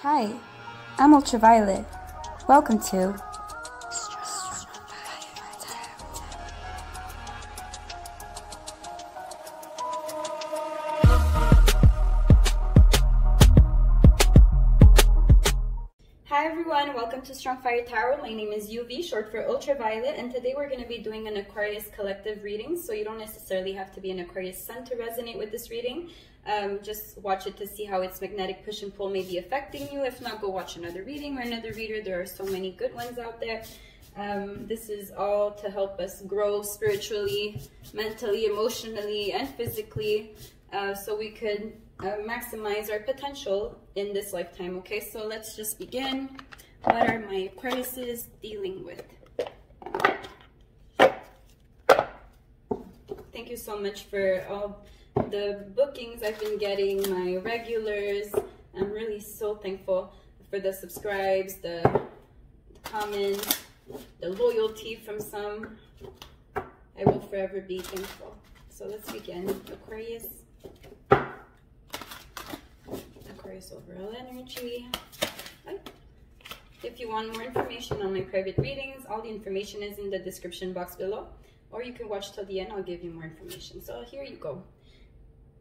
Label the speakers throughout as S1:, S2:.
S1: Hi, I'm Ultraviolet. Welcome to
S2: Hi everyone, welcome to Strong Fire Tarot. My name is UV, short for Ultraviolet, and today we're going to be doing an Aquarius collective reading, so you don't necessarily have to be an Aquarius sun to resonate with this reading. Just watch it to see how its magnetic push and pull may be affecting you. If not, go watch another reading or another reader. There are so many good ones out there. This is all to help us grow spiritually, mentally, emotionally, and physically, so we could maximize our potential in this lifetime. Okay, so let's just begin. What are my Aquariuses dealing with? Thank you so much for all the bookings I've been getting, my regulars. I'm really so thankful for the subscribes, the comments, the loyalty from some. I will forever be thankful. So let's begin. Aquarius. Aquarius overall energy. If you want more information on my private readings, all the information is in the description box below, or you can watch till the end. I'll give you more information. So here you go.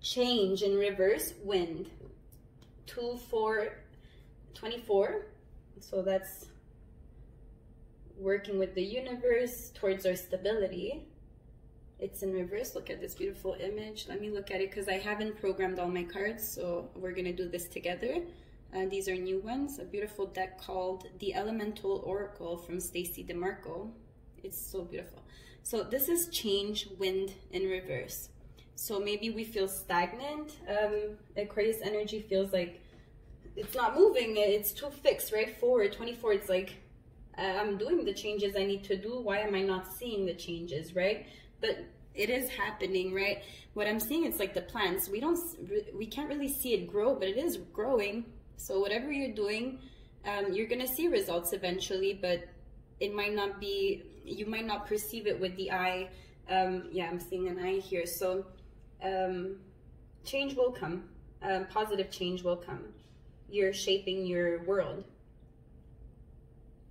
S2: Change in reverse, wind. 2-4-24. So that's working with the universe towards our stability. It's in reverse. Look at this beautiful image. Let me look at it because I haven't programmed all my cards, so we're going to do this together. These are new ones. A beautiful deck called The Elemental Oracle from Stacy DeMarco. It's so beautiful. So this is change, wind in reverse. So maybe we feel stagnant. Aquarius energy feels like it's not moving. It's too fixed, right? Forward, 24, it's like I'm doing the changes I need to do. Why am I not seeing the changes, right? But it is happening, right? What I'm seeing is like the plants. We can't really see it grow, but it is growing. So whatever you're doing, you're gonna see results eventually, but it might not be, you might not perceive it with the eye. Yeah, I'm seeing an eye here. So change will come. Positive change will come. You're shaping your world,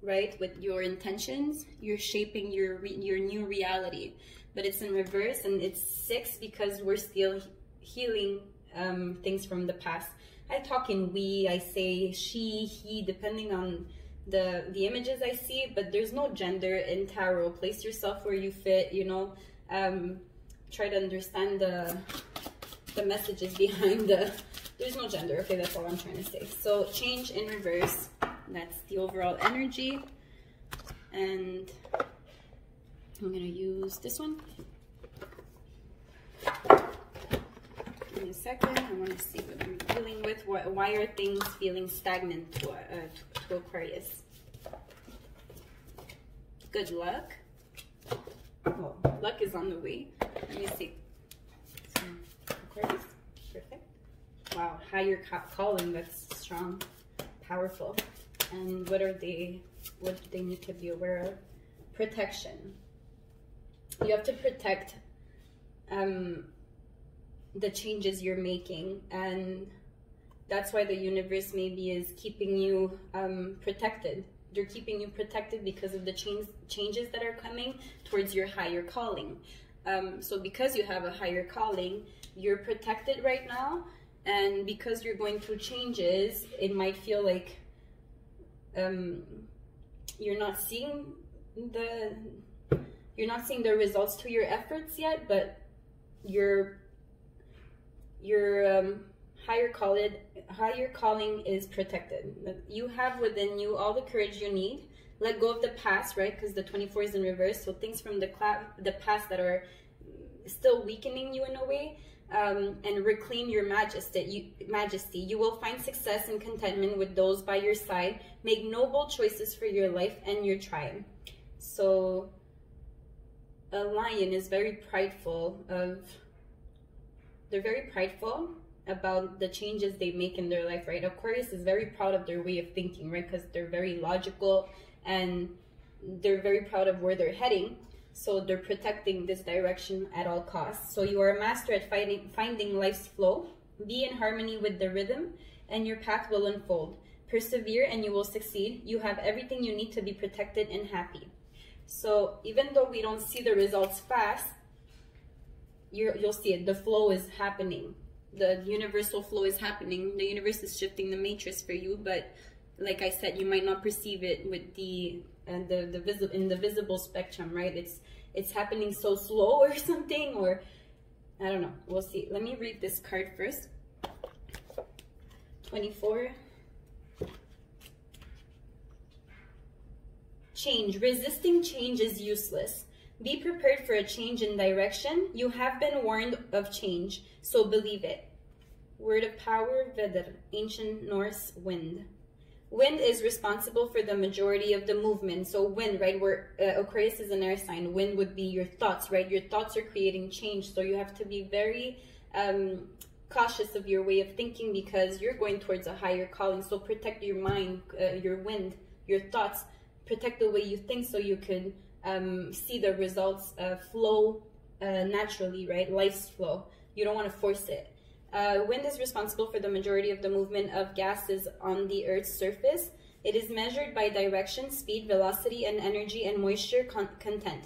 S2: right? With your intentions, you're shaping your new reality. But it's in reverse, and it's 6 because we're still healing things from the past. I talk in we, I say she, he, depending on the images I see, but there's no gender in tarot. Place yourself where you fit, you know. Try to understand the messages behind there's no gender. Okay, that's all I'm trying to say. So change in reverse, that's the overall energy. And I'm gonna use this one. Give me a second. I want to see what I'm dealing with. Why are things feeling stagnant to Aquarius? Good luck. Oh, luck is on the way. Let me see. So, Aquarius, perfect. Wow, higher calling. That's strong, powerful. And what do they need to be aware of? Protection. You have to protect the changes you're making, and that's why the universe maybe is keeping you protected. They're keeping you protected because of the changes that are coming towards your higher calling. So because you have a higher calling, you're protected right now, and because you're going through changes, it might feel like you're not seeing the results to your efforts yet, but your higher calling is protected. You have within you all the courage you need. Let go of the past, right? Because the 24 is in reverse, so things from the past that are still weakening you in a way, and reclaim your majesty. You will find success and contentment with those by your side. Make noble choices for your life and your tribe. So a lion is very prideful they're very prideful about the changes they make in their life, right? Aquarius is very proud of their way of thinking, right? Because they're very logical and they're very proud of where they're heading. So they're protecting this direction at all costs. So you are a master at finding life's flow. Be in harmony with the rhythm and your path will unfold. persevere and you will succeed. You have everything you need to be protected and happy. So even though we don't see the results fast, you'll see it. The flow is happening. The universal flow is happening. The universe is shifting the matrix for you, but like I said, you might not perceive it with the visible spectrum, right? It's happening so slow or something, or I don't know. We'll see. Let me read this card first. 24. Change. Resisting change is useless. Be prepared for a change in direction. You have been warned of change, so believe it. Word of power, Vedr, ancient Norse wind. Wind is responsible for the majority of the movement. So wind, right, where Aquarius is an air sign, wind would be your thoughts, right? Your thoughts are creating change. So you have to be very cautious of your way of thinking because you're going towards a higher calling. So protect your mind, your wind, your thoughts. Protect the way you think so you can see the results flow naturally, right? Life's flow. You don't want to force it. Wind is responsible for the majority of the movement of gases on the Earth's surface. It is measured by direction, speed, velocity, and energy and moisture content.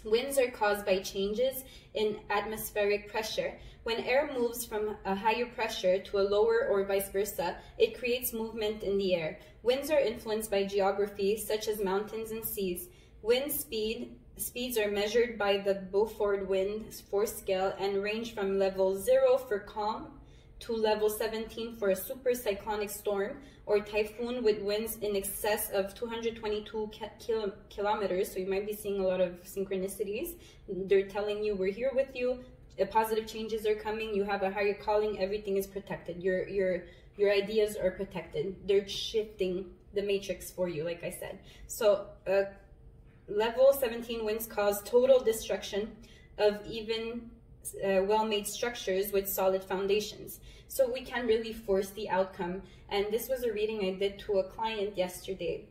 S2: Winds are caused by changes in atmospheric pressure. When air moves from a higher pressure to a lower or vice versa, it creates movement in the air. Winds are influenced by geography, such as mountains and seas. Wind speeds are measured by the Beaufort wind force scale and range from level 0 for calm to level 17 for a super cyclonic storm or typhoon with winds in excess of 222 kilometers. So you might be seeing a lot of synchronicities. They're telling you, we're here with you. Positive changes are coming. You have a higher calling. Everything is protected. Your ideas are protected. They're shifting the matrix for you, like I said. So level 17 winds cause total destruction of even well-made structures with solid foundations. So we can't really force the outcome. And this was a reading I did to a client yesterday.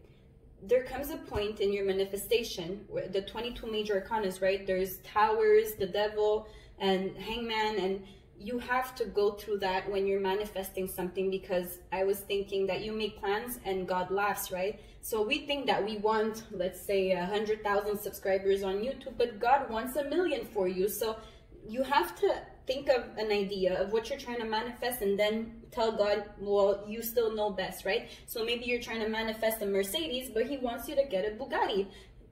S2: There comes a point in your manifestation where the 22 major arcanas, right? There's towers, the devil, and hangman, and you have to go through that when you're manifesting something, because I was thinking that you make plans and God laughs, right? So we think that we want, let's say, 100,000 subscribers on YouTube, but God wants 1 million for you. So you have to think of an idea of what you're trying to manifest and then tell God, well, you still know best, right? So maybe you're trying to manifest a Mercedes, but he wants you to get a Bugatti.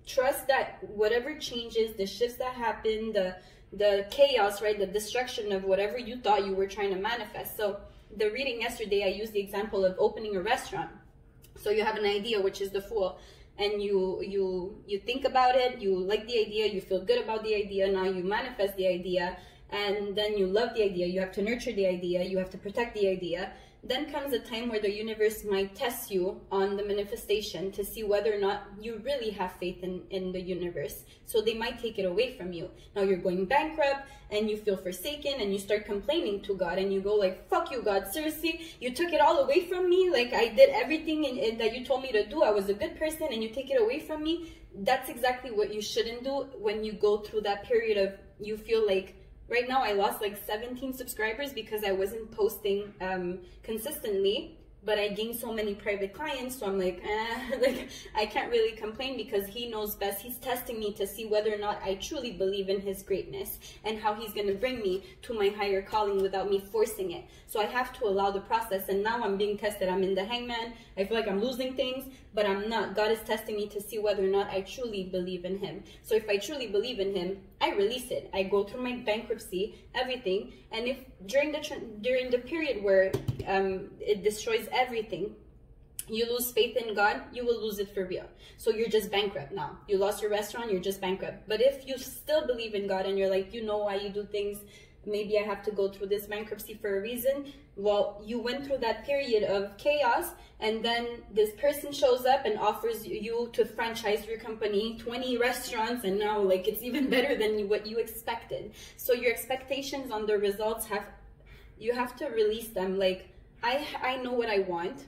S2: Trust that whatever changes, the shifts that happen, the chaos, right, the destruction of whatever you thought you were trying to manifest. So the reading yesterday, I used the example of opening a restaurant. So you have an idea, which is the Fool, and you think about it, you like the idea, you feel good about the idea, now you manifest the idea, and then you love the idea, you have to nurture the idea, you have to protect the idea. Then comes a time where the universe might test you on the manifestation to see whether or not you really have faith in the universe. So they might take it away from you. Now you're going bankrupt and you feel forsaken and you start complaining to God and you go like, fuck you, God, seriously? You took it all away from me? Like I did everything that you told me to do. I was a good person and you take it away from me? That's exactly what you shouldn't do when you go through that period of you feel like, right now, I lost like 17 subscribers because I wasn't posting consistently, but I gained so many private clients. So I'm like, like I can't really complain because he knows best. He's testing me to see whether or not I truly believe in his greatness and how he's going to bring me to my higher calling without me forcing it. So I have to allow the process. And now I'm being tested. I'm in the hangman. I feel like I'm losing things, but I'm not. God is testing me to see whether or not I truly believe in him. So if I truly believe in him, I release it. I go through my bankruptcy, everything. And if during the period where it destroys everything, you lose faith in God, you will lose it for real. So you're just bankrupt now. You lost your restaurant, you're just bankrupt. But if you still believe in God and you're like, you know why you do things, maybe I have to go through this bankruptcy for a reason. Well, you went through that period of chaos, and then this person shows up and offers you to franchise your company 20 restaurants, and now like it's even better than what you expected. So your expectations on the results you have to release them. Like I know what I want.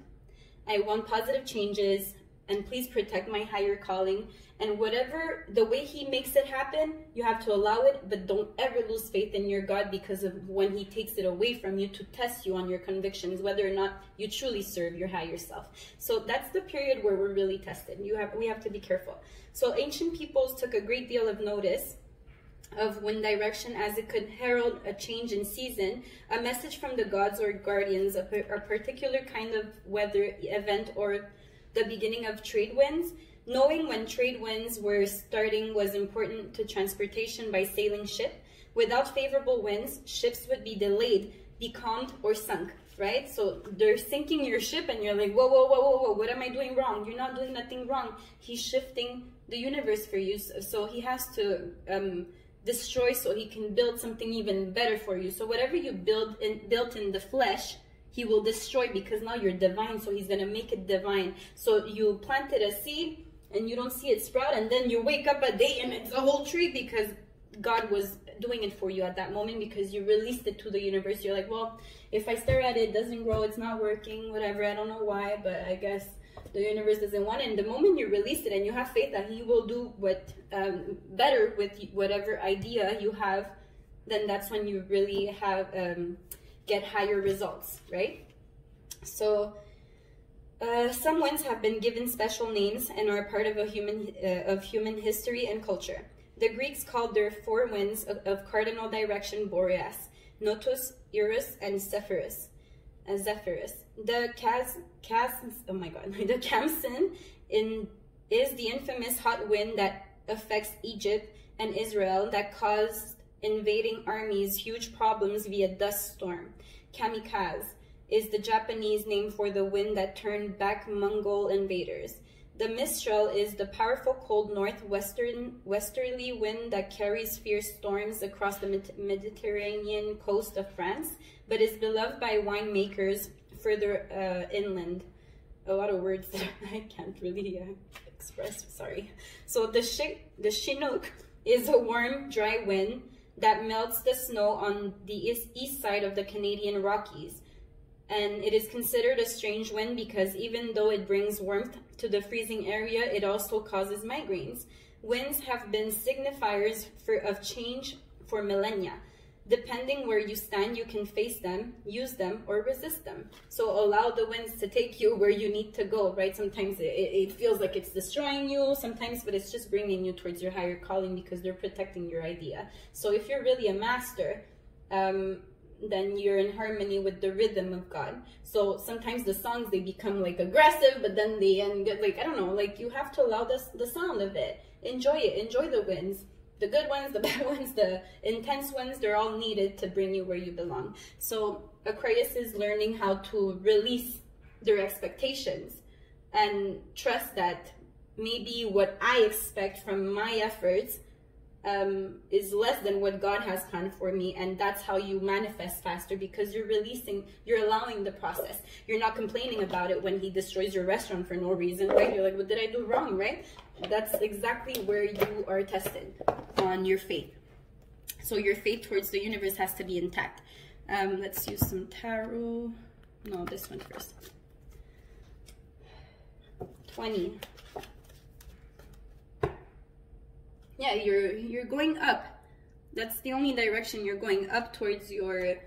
S2: I want positive changes. and please protect my higher calling. And whatever, the way he makes it happen, you have to allow it, but don't ever lose faith in your God, because of when he takes it away from you to test you on your convictions, whether or not you truly serve your higher self. So that's the period where we're really tested. We have to be careful. So ancient peoples took a great deal of notice of wind direction, as it could herald a change in season, a message from the gods or guardians, a particular kind of weather event, or the beginning of trade winds. Knowing when trade winds were starting was important to transportation by sailing ship. Without favorable winds, ships would be delayed, becalmed, or sunk, right? So they're sinking your ship and you're like, whoa, whoa, whoa, whoa, whoa, what am I doing wrong? You're not doing nothing wrong. He's shifting the universe for you. So he has to destroy so he can build something even better for you. So whatever you built in the flesh, he will destroy, because now you're divine, so he's going to make it divine. So you planted a seed and you don't see it sprout, and then you wake up a day and it's a whole tree, because God was doing it for you at that moment, because you released it to the universe. You're like, well, if I stare at it, it doesn't grow, it's not working, whatever, I don't know why, but I guess the universe doesn't want it. And the moment you release it and you have faith that he will do what better with whatever idea you have, then that's when you really have get higher results, right? So some winds have been given special names and are part of human history and culture. The Greeks called their four winds of cardinal direction Boreas, Notus, Eurus, and Zephyrus. The the Khamsin is the infamous hot wind that affects Egypt and Israel, that caused invading armies huge problems via dust storm. Kamikaze is the Japanese name for the wind that turned back Mongol invaders. The Mistral is the powerful cold westerly wind that carries fierce storms across the Mediterranean coast of France, but is beloved by winemakers further inland. A lot of words that I can't really express, sorry. So the Chinook is a warm, dry wind that melts the snow on the east side of the Canadian Rockies. And it is considered a strange wind because even though it brings warmth to the freezing area, it also causes migraines. Winds have been signifiers of change for millennia. Depending where you stand, you can face them, use them, or resist them. So allow the winds to take you where you need to go, right? Sometimes it feels like it's destroying you, sometimes, but it's just bringing you towards your higher calling because they're protecting your idea. So if you're really a master, then you're in harmony with the rhythm of God. So sometimes the songs, they become like aggressive, but then they end like, I don't know, like you have to allow the sound of it. Enjoy it, enjoy the winds. The good ones, the bad ones, the intense ones, they're all needed to bring you where you belong. So Aquarius is learning how to release their expectations and trust that maybe what I expect from my efforts is less than what God has planned for me, and that's how you manifest faster because you're allowing the process. You're not complaining about it when he destroys your restaurant for no reason, right? You're like, what did I do wrong, right? That's exactly where you are tested on your faith. So your faith towards the universe has to be intact. Let's use some tarot. No, this one first. 20. Yeah, you're going up. That's the only direction you're going, up towards your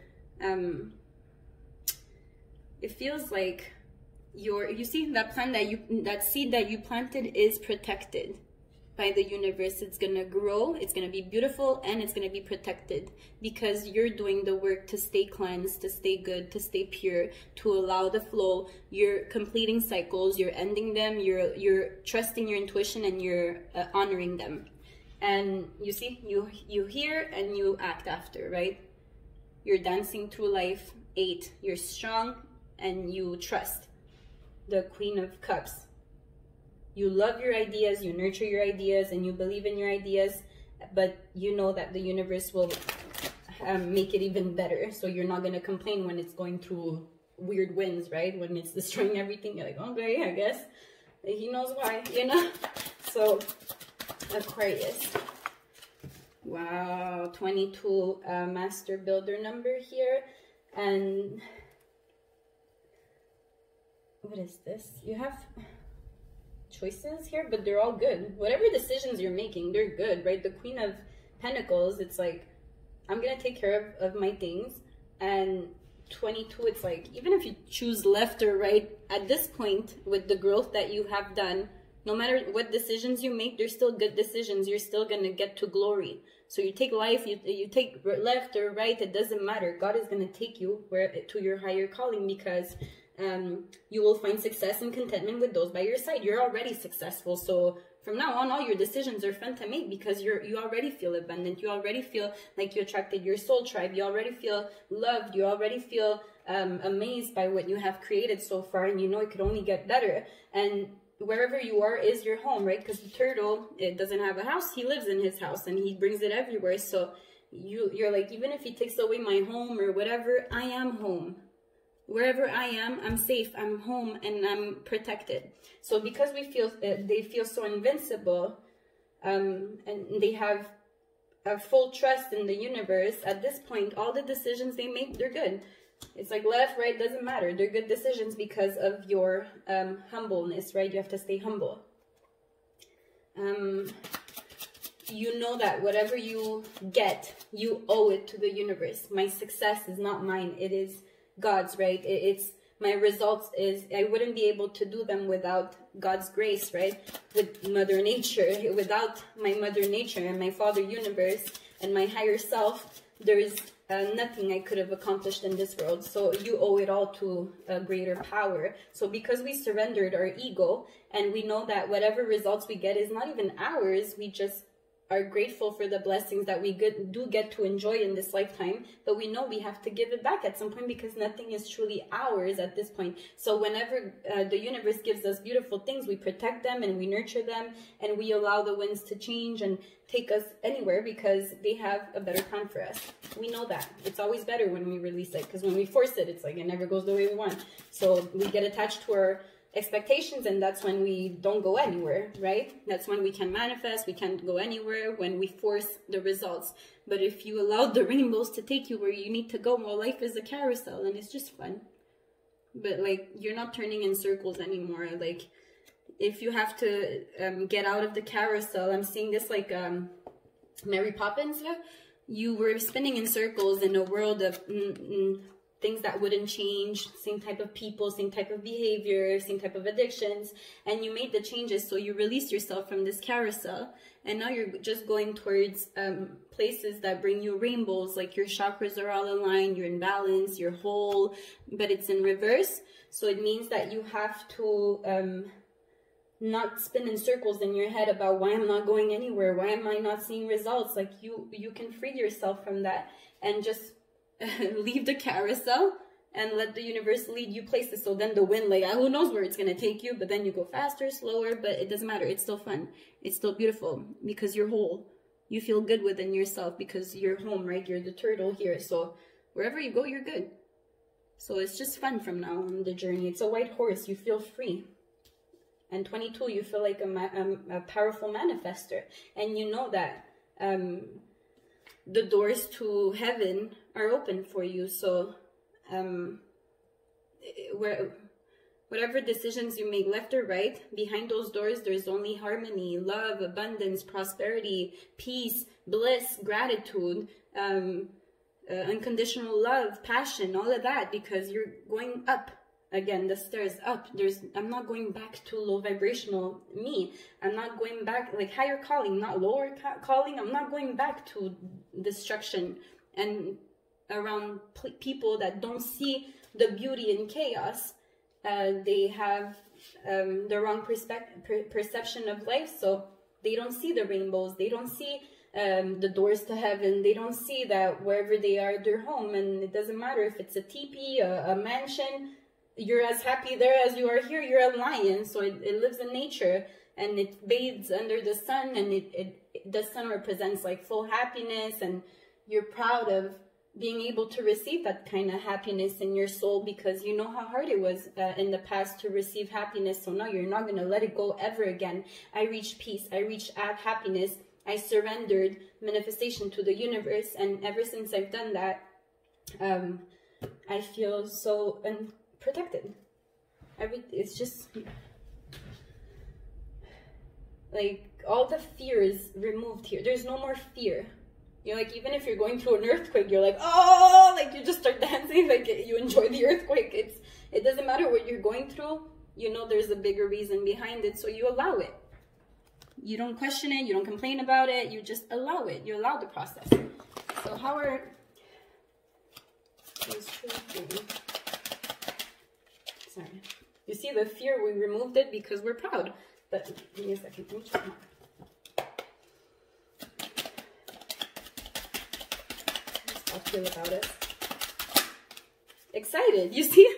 S2: it feels like you see that plant that seed that you planted is protected by the universe. It's gonna grow, it's gonna be beautiful, and it's gonna be protected because you're doing the work to stay cleansed, to stay good, to stay pure, to allow the flow. You're completing cycles, you're ending them, you're trusting your intuition, and you're honoring them. And you see, you hear and you act after, right? You're dancing through life. 8, you're strong and you trust. The Queen of Cups. You love your ideas, you nurture your ideas, and you believe in your ideas, but you know that the universe will make it even better. So you're not going to complain when it's going through weird winds, right? When it's destroying everything, you're like, okay, I guess he knows why, you know? So Aquarius. Wow, 22 master builder number here. And what is this? You have choices here, but they're all good. Whatever decisions you're making, they're good, right? The Queen of Pentacles, it's like, I'm gonna take care of my things. And 22, it's like, even if you choose left or right, at this point, with the growth that you have done, no matter what decisions you make, they're still good decisions. You're still gonna get to glory. So you take life, you take left or right, it doesn't matter. God is gonna take you to your higher calling, because you will find success and contentment with those by your side. You're already successful. So from now on, all your decisions are fun to make, because you already feel abundant. You already feel like you attracted your soul tribe. You already feel loved. You already feel amazed by what you have created so far, and you know it could only get better. And wherever you are is your home, right? Because the turtle, it doesn't have a house. He lives in his house, and he brings it everywhere. So you're like, even if he takes away my home or whatever, I am home. Wherever I am, I'm safe, I'm home, and I'm protected. So because they feel so invincible, and they have a full trust in the universe, at this point, all the decisions they make, they're good. It's like left, right, doesn't matter. They're good decisions because of your humbleness, right? You have to stay humble. You know that whatever you get, you owe it to the universe. My success is not mine, it is God's, right? It's my results is, I wouldn't be able to do them without God's grace, right? With Mother Nature, without my Mother Nature and my Father Universe and my higher self, there is nothing I could have accomplished in this world. So you owe it all to a greater power. So because we surrendered our ego, and we know that whatever results we get is not even ours, we just are grateful for the blessings that we do get to enjoy in this lifetime, but we know we have to give it back at some point, because nothing is truly ours at this point. So whenever the universe gives us beautiful things, we protect them and we nurture them, and we allow the winds to change and take us anywhere, because they have a better plan for us. We know that. It's always better when we release it, because when we force it, it's like it never goes the way we want. So we get attached to our expectations, and that's when we don't go anywhere, right? That's when we can manifest. We can't go anywhere when we force the results. But if you allow the rainbows to take you where you need to go, well, life is a carousel, and it's just fun. But like, you're not turning in circles anymore. Like, if you have to get out of the carousel, I'm seeing this like Mary Poppins. You were spinning in circles in a world of things that wouldn't change, same type of people, same type of behavior, same type of addictions, and you made the changes, so you released yourself from this carousel, and now you're just going towards places that bring you rainbows, like your chakras are all aligned, you're in balance, you're whole, but it's in reverse. So it means that you have to not spin in circles in your head about why I'm not going anywhere, why am I not seeing results. Like you can free yourself from that and just leave the carousel and let the universe lead you places. So then the wind, like, who knows where it's going to take you, but then you go faster, slower, but it doesn't matter. It's still fun. It's still beautiful, because you're whole. You feel good within yourself because you're home, right? You're the turtle here. So wherever you go, you're good. So it's just fun from now on the journey. It's a white horse. You feel free. And 22, you feel like a powerful manifester. And you know that the doors to heaven are open for you. So whatever decisions you make, left or right, behind those doors, there's only harmony, love, abundance, prosperity, peace, bliss, gratitude, unconditional love, passion, all of that, because you're going up. Again, the stairs up. I'm not going back to low vibrational me. I'm not going back, like higher calling, not lower calling. I'm not going back to destruction and around people that don't see the beauty in chaos. They have the wrong perception of life, so they don't see the rainbows. They don't see the doors to heaven. They don't see that wherever they are, they're home, and it doesn't matter if it's a teepee, a mansion. You're as happy there as you are here. You're a lion, so it lives in nature, and it bathes under the sun, and the sun represents like full happiness, and you're proud of being able to receive that kind of happiness in your soul, because you know how hard it was in the past to receive happiness. So now you're not going to let it go ever again. I reached peace. I reached happiness. I surrendered manifestation to the universe, and ever since I've done that, I feel so protected. It's just, Like, all the fear is removed here. There's no more fear. You're like, even if you're going through an earthquake, you're like, oh, like you just start dancing, like you enjoy the earthquake. It doesn't matter what you're going through. You know there's a bigger reason behind it, so you allow it. You don't question it, you don't complain about it, you just allow it. You allow the process. So how are those two doing? Sorry. You see the fear, we removed it because we're proud. But give me a second. I'll feel about it. Excited. You see?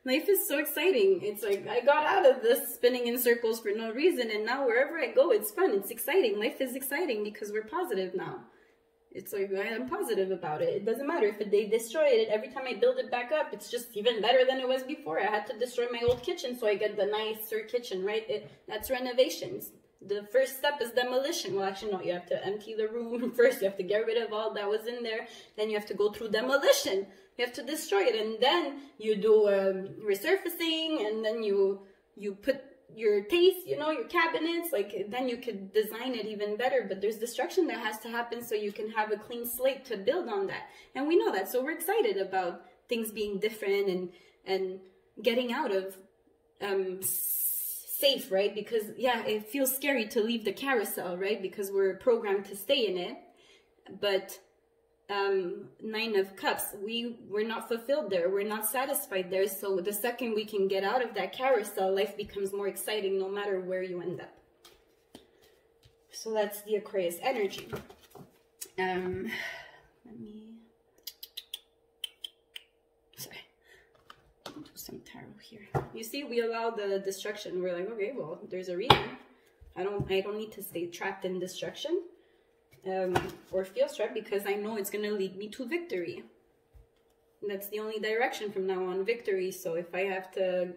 S2: Life is so exciting. It's like I got out of this spinning in circles for no reason, and now wherever I go, it's fun. It's exciting. Life is exciting because we're positive now. It's like I'm positive about it. It doesn't matter if they destroy it. Every time I build it back up, it's just even better than it was before. I had to destroy my old kitchen so I get the nicer kitchen, right? That's renovations. The first step is demolition. Well, actually, no, you have to empty the room first. You have to get rid of all that was in there. Then you have to go through demolition. You have to destroy it. And then you do resurfacing. And then you put your taste, you know, your cabinets. Like, then you could design it even better. But there's destruction that has to happen so you can have a clean slate to build on that. And we know that. So we're excited about things being different and getting out of safe, right? Because yeah, it feels scary to leave the carousel, right? Because we're programmed to stay in it. But 9 of Cups, we're not fulfilled there, we're not satisfied there. So the second we can get out of that carousel, life becomes more exciting no matter where you end up. So that's the Aquarius energy. Let me do some tarot here. You see, we allow the destruction. We're like, okay, well, there's a reason. I don't need to stay trapped in destruction or feel trapped, because I know it's going to lead me to victory. And that's the only direction from now on, victory. So if I have to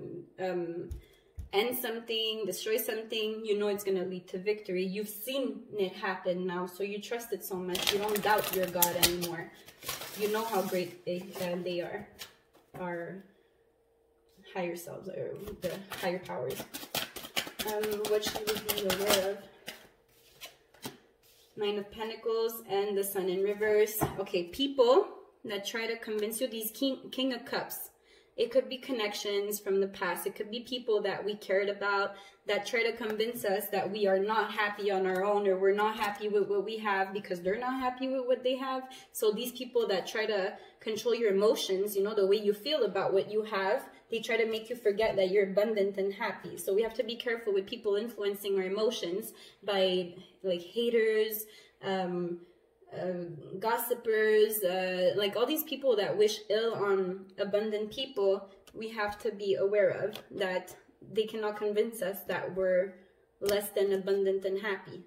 S2: end something, destroy something, you know it's going to lead to victory. You've seen it happen now, so you trust it so much. You don't doubt your God anymore. You know how great they are. Our higher selves, or the higher powers. What should we be aware of? 9 of Pentacles and the Sun in reverse. Okay, people that try to convince you, these King of Cups. It could be connections from the past. It could be people that we cared about that try to convince us that we are not happy on our own, or we're not happy with what we have because they're not happy with what they have. So these people that try to control your emotions, you know, the way you feel about what you have, they try to make you forget that you're abundant and happy. So we have to be careful with people influencing our emotions by like haters, gossipers, like all these people that wish ill on abundant people. We have to be aware of that they cannot convince us that we're less than abundant and happy.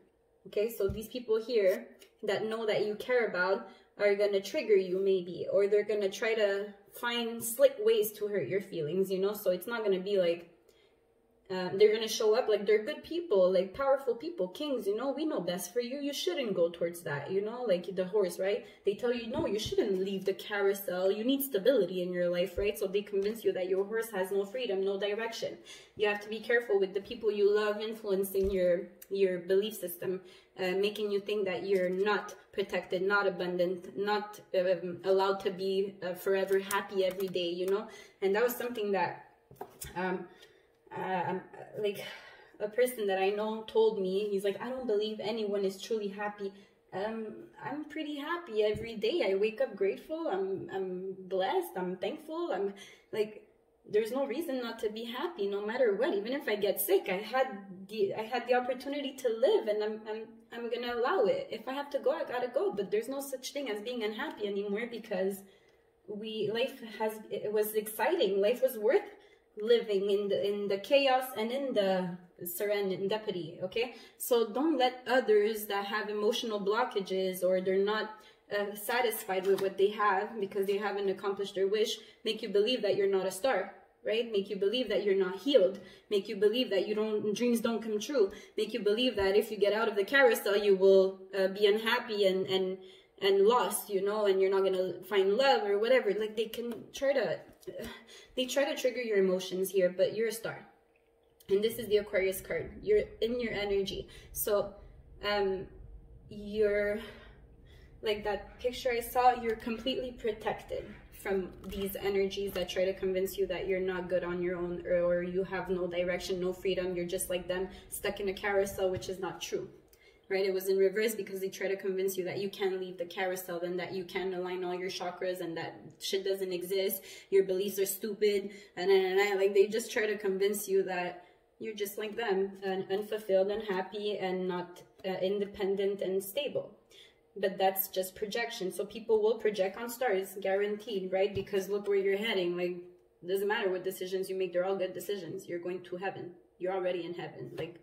S2: Okay, so these people here that know that you care about are going to trigger you maybe, or they're going to try to find slick ways to hurt your feelings, you know. So it's not going to be like they're going to show up like they're good people, like powerful people, kings, you know, we know best for you. You shouldn't go towards that, you know, like the horse, right? They tell you, no, you shouldn't leave the carousel. You need stability in your life, right? So they convince you that your horse has no freedom, no direction. You have to be careful with the people you love influencing your belief system, making you think that you're not protected, not abundant, not allowed to be forever happy every day, you know. And that was something that like a person that I know told me. He's like, I don't believe anyone is truly happy. I'm pretty happy every day. I wake up grateful. I'm blessed. I'm thankful. I'm like, there's no reason not to be happy no matter what. Even if I get sick, I had the opportunity to live, and I'm gonna allow it. If I have to go, I gotta go. But there's no such thing as being unhappy anymore, because it was exciting. Life was worth living in the chaos and in the serendipity. Okay, so don't let others that have emotional blockages, or they're not satisfied with what they have because they haven't accomplished their wish, make you believe that you're not a star, right? Make you believe that you're not healed, make you believe that dreams don't come true, make you believe that if you get out of the carousel you will be unhappy and lost, you know, and you're not gonna find love or whatever. Like they try to trigger your emotions here, but you're a star. And this is the Aquarius card. You're in your energy. So you're like that picture I saw, you're completely protected from these energies that try to convince you that you're not good on your own, or you have no direction, no freedom. You're just like them, stuck in a carousel, which is not true, right? It was in reverse because they try to convince you that you can't leave the carousel and that you can't align all your chakras and that shit doesn't exist. Your beliefs are stupid. And like they just try to convince you that you're just like them, and unfulfilled, unhappy, and not independent and stable. But that's just projection. So people will project on stars, guaranteed, right? Because look where you're heading. Like, it doesn't matter what decisions you make, they're all good decisions. You're going to heaven. You're already in heaven. Like,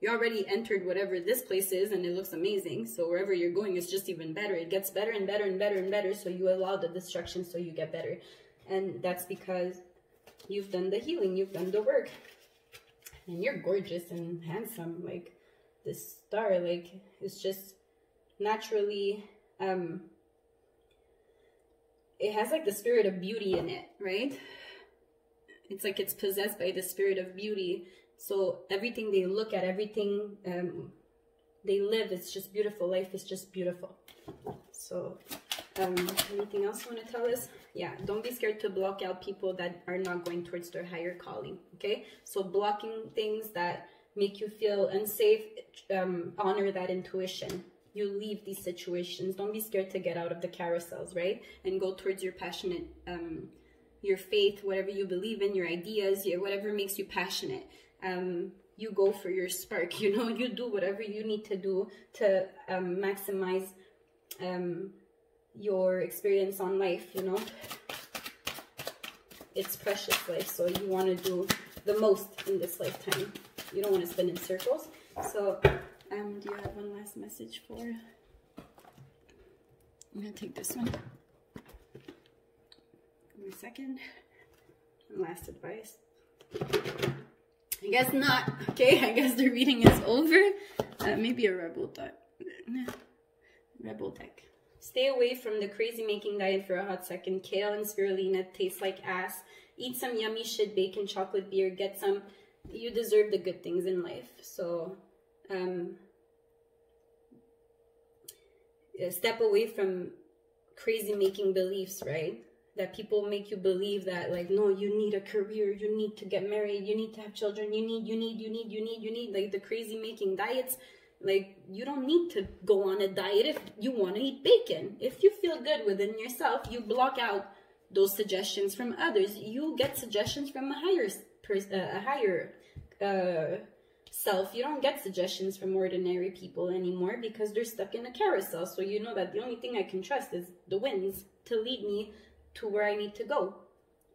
S2: you already entered whatever this place is, and it looks amazing. So wherever you're going is just even better. It gets better and better and better and better. So you allow the destruction so you get better. And that's because you've done the healing, you've done the work. And you're gorgeous and handsome. Like, this star, like, it's just naturally, it has like the spirit of beauty in it, right? It's like it's possessed by the spirit of beauty. So everything they look at, everything they live, it's just beautiful. Life is just beautiful. So anything else you want to tell us? Yeah, don't be scared to block out people that are not going towards their higher calling. Okay, so blocking things that make you feel unsafe, honor that intuition. You leave these situations. Don't be scared to get out of the carousels, right? And go towards your passionate, your faith, whatever you believe in, your ideas, whatever makes you passionate. You go for your spark, you know, you do whatever you need to do to maximize your experience on life, you know. It's precious life, so you want to do the most in this lifetime. You don't want to spin in circles. So do you have one last message for? I'm gonna take this one. Give me a second. Last advice. I guess not. Okay, I guess the reading is over. Maybe a rebel deck. Rebel deck. Stay away from the crazy making diet for a hot second. Kale and spirulina taste like ass. Eat some yummy shit, bacon, chocolate, beer. Get some. You deserve the good things in life. So step away from crazy making beliefs, right? That people make you believe that, like, no, you need a career, you need to get married, you need to have children, you need, like the crazy making diets. Like, you don't need to go on a diet if you want to eat bacon. If you feel good within yourself, you block out those suggestions from others. You get suggestions from a higher self. You don't get suggestions from ordinary people anymore because they're stuck in a carousel. So you know that the only thing I can trust is the winds to lead me to where I need to go.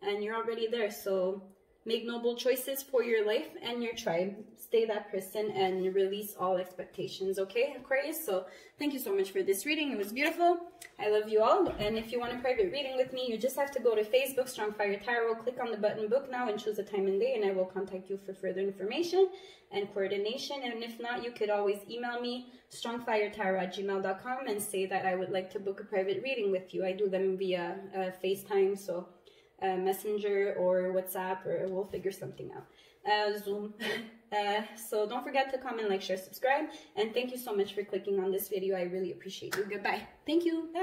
S2: And you're already there. So make noble choices for your life and your tribe. Stay that person and release all expectations, okay, Aquarius? So thank you so much for this reading. It was beautiful. I love you all. And if you want a private reading with me, you just have to go to Facebook, Strong Fire Tarot, click on the button book now and choose a time and day, and I will contact you for further information and coordination. And if not, you could always email me, strongfiretarot@gmail.com, and say that I would like to book a private reading with you. I do them via FaceTime, so Messenger or WhatsApp, or we'll figure something out. Zoom. So don't forget to comment, like, share, subscribe, and thank you so much for clicking on this video. I really appreciate you. Goodbye. Thank you. Bye.